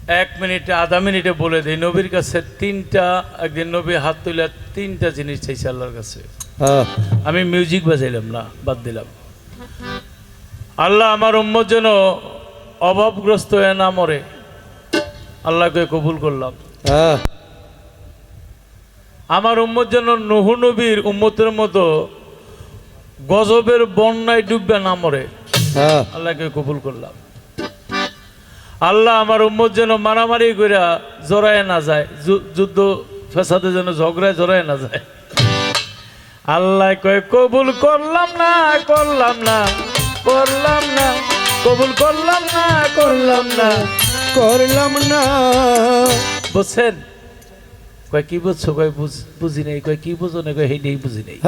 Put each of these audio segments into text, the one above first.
এক মিনিটে আধা মিনিটে বলে দেই। নবীর কাছে তিনটা, একদিন নবী হাত তুলে তিনটা জিনিস চাইছে আল্লাহর কাছে। আমি মিউজিক বাজাইলাম না, বাদ দিলাম। আল্লাহ আমার উম্মত যেন অভাবগ্রস্ত হয়ে না মরে, আল্লাহকে কবুল করলাম। আমার উম্মত যেন নূহ নবীর উম্মতের মতো গজবের বন্যায় ডুববে না মরে, আল্লাহকে কবুল করলাম। আল্লাহ আমার উম্মত যেন মারামারি করে জড়ায় না যায়, যুদ্ধ ফেসাদে যেন ঝগড়ায় জড়ায় না যায়। আল্লাহ কয় কবুল করলাম না, করলাম না, করলাম না, কবুল করলাম না, করলাম না, করলাম না। বুঝছেন? কয় কি বুঝছো? কয় বুঝি নাই। কয় কি বুঝো না? কয় হেঁটেই বুঝি নাই।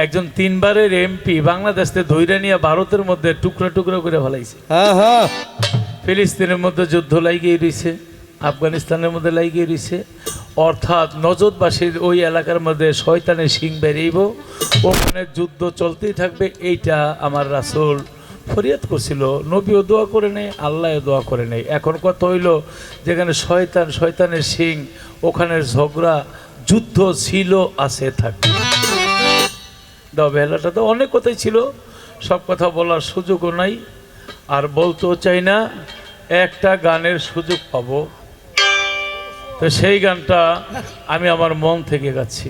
একজন 3 বারের এমপি বাংলাদেশে ধৈর্য নিয়ে ভারতের মধ্যে টুকরা টুকরা করে ফেলাইছে। ফিলিস্তিনের মধ্যে যুদ্ধ লাগিয়ে রয়েছে, আফগানিস্তানের মধ্যে লাগিয়ে রয়েছে। অর্থাৎ নজরবাসীর ওই এলাকার মধ্যে শয়তানের শিং বেরিয়েব, ওখানে যুদ্ধ চলতেই থাকবে। এইটা আমার রাসূল ফরিয়াদ করছিল। নবীও দোয়া করে নেই, আল্লাহও দোয়া করে নেই। এখন কথা হইল যেখানে শয়তানের শিং, ওখানের ঝগড়া যুদ্ধ ছিল, আছে, থাকবে। বেলাটা তো অনেক কথাই ছিল, সব কথা বলার সুযোগও নাই, আর বলতেও চাই না। একটা গানের সুযোগ পাবো, তো সেই গানটা আমি আমার মন থেকে গাচ্ছি।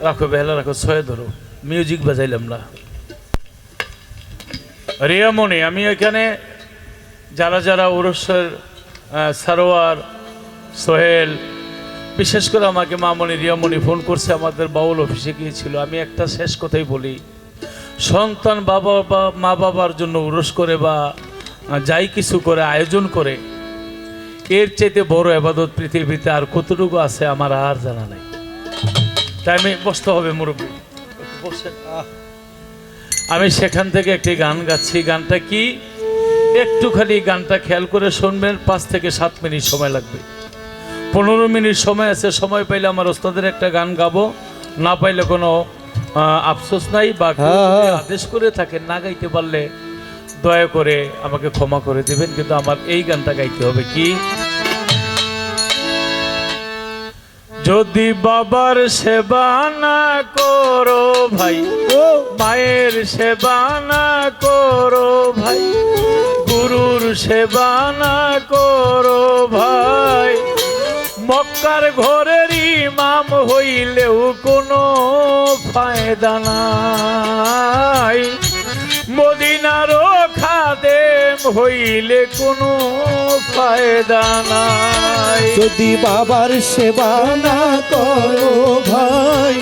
রাখো বেলা, রাখো, ছয় ধরো, মিউজিক বাজাইলাম না। রিয়ামণি, আমি এখানে যারা যারা উরসের সারোয়ার, সোহেল, বিশেষ করে আমাকে মামনি রিয়ামণি ফোন করছে, আমাদের বাউল অফিসে গিয়েছিল। আমি একটা শেষ কথাই বলি, সন্তান মা বাবার জন্য উরস করে বা যাই কিছু করে আয়োজন করে, এর চাইতে বড় ইবাদত পৃথিবীতে আর কতটুকু আছে আমার আর জানা নাই। তাই আমি বসতে হবে মুরব্বী, আমি সেখান থেকে একটি গান গাচ্ছি। গানটা কি একটুখানি গানটা খেয়াল করে শুনবেন। 5 থেকে 7 মিনিট সময় লাগবে, 15 মিনিট সময় আছে। সময় পাইলে আমার ওস্তাদের একটা গান গাবো, না পাইলে কোনো আফসোস নাই। বা আদেশ করে থাকেন, না গাইতে পারলে দয়া করে আমাকে ক্ষমা করে দেবেন, কিন্তু আমার এই গানটা গাইতে হবে। কি? যদি বাবার সেবা না করো ভাই, মায়ের সেবা না করো ভাই, গুরুর সেবা না করো ভাই, মক্কার ঘরের ইমাম হইলেও কোনো ফায়দা নাই, মদিনারও খাদেম হইলে কোনো ফায়দা নাই। যদি বাবার সেবা না করো ভাই,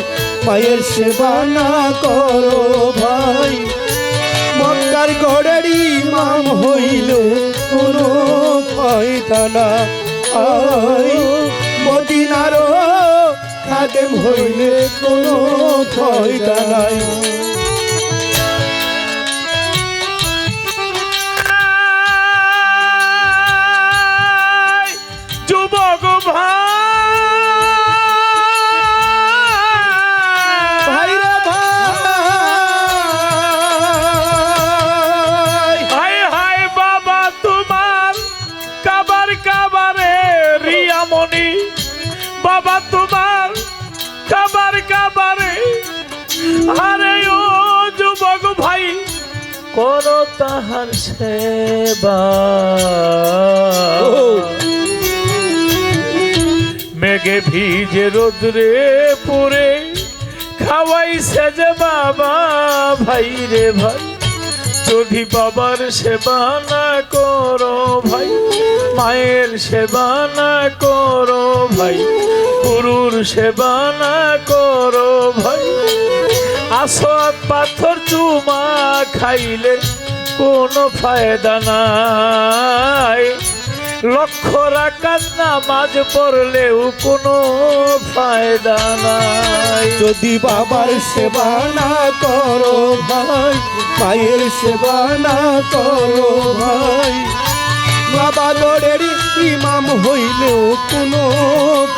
মায়ের সেবা না করো ভাই, মক্কার ঘরের ইমাম হইলে কোনো ফায়দা নাই, মদিনারও খাদেম হইলে কোনো ফায়দা নাই। যুবক ভাই, হায় হায় বাবা তোমার কাবার কাবারে, রিয়ামণি বাবা তোমার কাবার কাবারে, আরে ও যুবক ভাই করো তাহার সেবা, মেঘে ভিজে রোদ্রে পুরে খাওয়াইছে যে বাবা ভাই রে ভাই। যদি বাবার সেবা না করো ভাই, মায়ের সেবা না করো ভাই, গুরুর সেবা না করো ভাই, আসত পাথর চুমা খাইলে কোনো ফায়দা নাই, লক্ষ রাকাত নামাজ পড়লেও কোনো ফায়দা নাই। যদি বাবার সেবা না করো ভাই, মায়ের সেবা না করো ভাই, বাবা ঘরের ইমাম হইলেও কোনো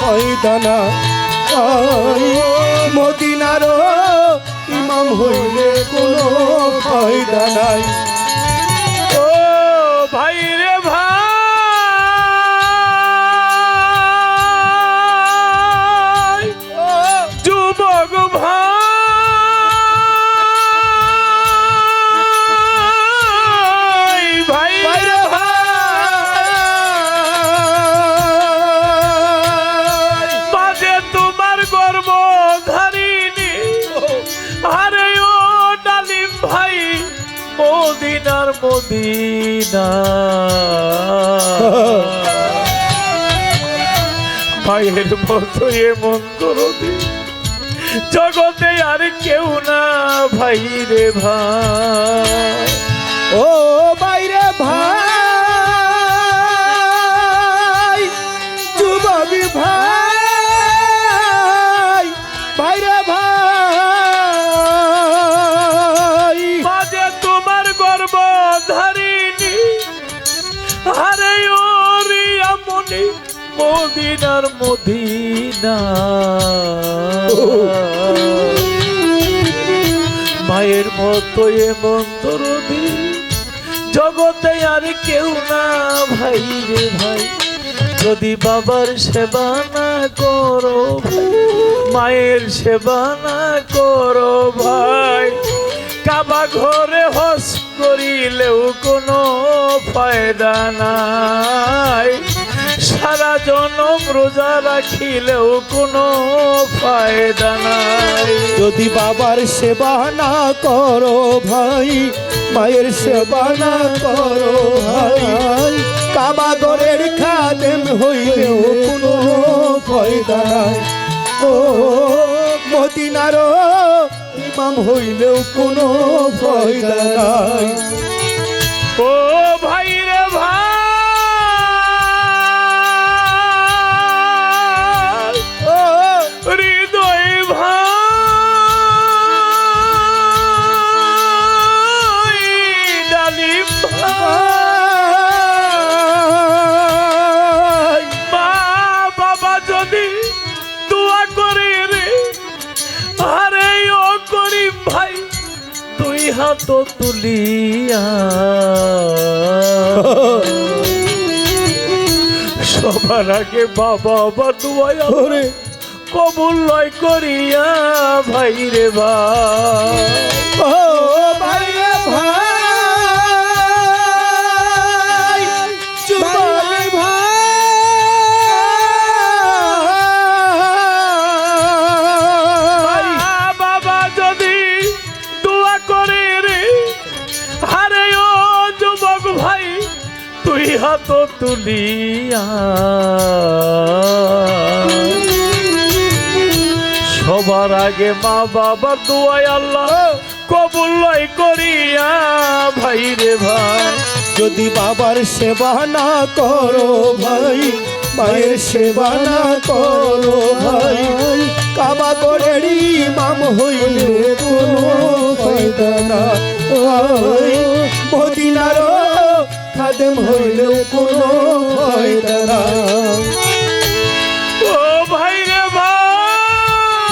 ফায়দা না। ভাই মদিনার ইমাম হইলে কোনো ফায়দা নাই। ও ভাই রে ভাই, যুবক ভাই, ভাই রে ভাই, মাঝে তোমার গর্ব ধারিনি, আরে ও ডালিম ভাই, মদিনার মদিনা ভাইয়ের মতো এমন দরদি জগতে আর কেউ না ভাই রে ভাই। ও বাইরে ভাই যুবক ভাই, বাইরে ভাই মাঝে তোমার গর্ব ধারিনি, আরে ও রিয়া মনি, মদিনার মদিনা মায়ের মতো এমন দরদি জগতে আর কেউ না ভাই রে ভাই। যদি বাবার সেবা না করো ভাই, মায়ের সেবা না করো ভাই, কাবা ঘরে হজ করিলেও কোনো ফায়দা নাই, সারা জনম রোজা রাখিলেও কোনো ফায়দা নাই। যদি বাবার সেবা না করো ভাই, মায়ের সেবা না করো ভাই, কাবা ঘরের খাদেম হইলেও কোনো ফায়দা নাই। ও মদিনার ইমাম হইলেও কোনো ফায়দা নাই। ও ভাই রে ভাই, ও হৃদয় ভাই, ডালিম ভাই, মা বাবা যদি দোয়া করে রে, আরে ও করিম ভাই, দুই হাত তুলিয়া সবার আগে বাবা বা দুয়ায় ওরে কবুল লয় করিয়া ভাই রে ভাই। ও বাইরে ভাই যুবক ভাই, মা বাবা যদি দোয়া করে রে, আরে ও যুবক ভাই, তুই হাত তুলিয়া সবার আগে মা বাবার দোয়ায় আল্লাহ কবুল লয় করিয়া ভাই রে ভাই। যদি বাবার সেবা না করো ভাই, মায়ের সেবা না করো ভাই, কাবা ঘরের ইমাম হইলে কোনো ফায়দা নাই। মদিনার খাদেম হইলে কোনো ফায়দা নাই। ও ভাই রে ভাই,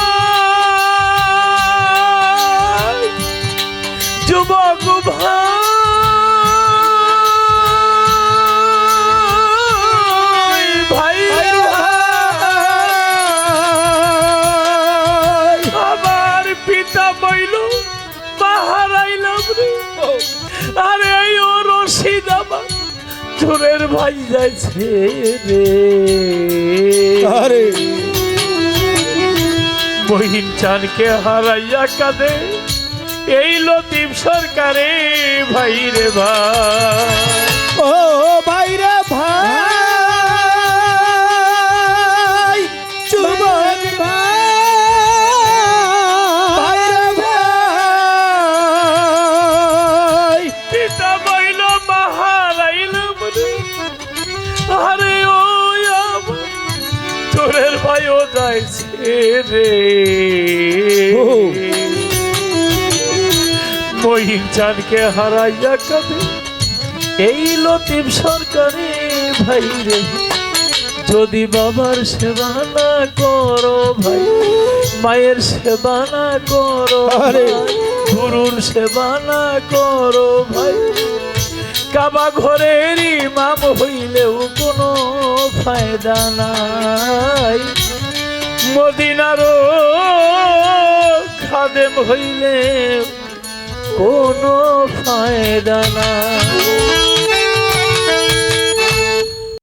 যুবক ভাই, ভাই রে ভাই, আমার পিতা বইল বাহারাইলাম রে, আরে ও রশিদ আমার চোরের ভাই যাইছে রে, আরে মহিন চানকে হারাইয়া কাঁদে এই লতিফ সরকারে ভাই রে ভাই। ও বাইরে ভাই যুবক ভাই, ভাই পিতা বইল মাহারাইলাম রে, আরে ও আমার চোরের ভাইও যাইছে রে, মহিন চানকে হারাইয়া কাঁদে এই লতিফ সরকারে ভাই রে। যদি বাবার সেবা না করো ভাই, মায়ের সেবা না করো আরে। ভাই, গুরুর সেবা না করো ভাই, কাবা ঘরের ইমাম হইলেও কোনো ফায়দা নাই, মদিনারও খাদেম হইলে কোনো ফায়দা নাই।